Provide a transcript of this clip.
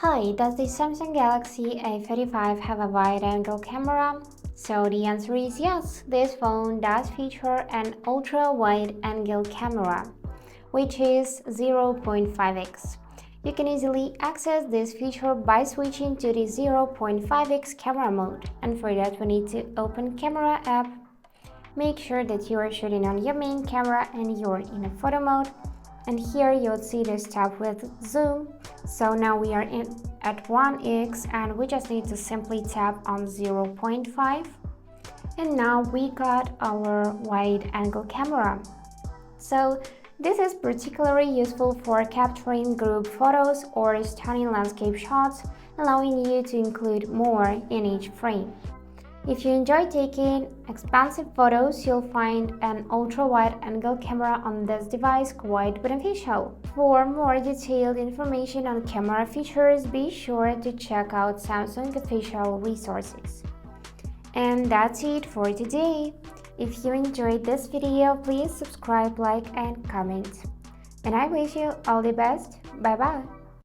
Hi, does the Samsung Galaxy A35 have a wide-angle camera? So the answer is yes, this phone does feature an ultra-wide-angle camera, which is 0.5x. You can easily access this feature by switching to the 0.5x camera mode, and for that we need to open Camera app. Make sure that you are shooting on your main camera and you're in a photo mode. And here you'll see this tab with zoom. So now we are at 1x and we just need to simply tap on 0.5. And now we got our wide angle camera. So this is particularly useful for capturing group photos or stunning landscape shots, allowing you to include more in each frame. If you enjoy taking expansive photos, you'll find an ultra-wide-angle camera on this device quite beneficial. For more detailed information on camera features, be sure to check out Samsung official resources. And that's it for today. If you enjoyed this video, please subscribe, like, and comment. And I wish you all the best. Bye-bye.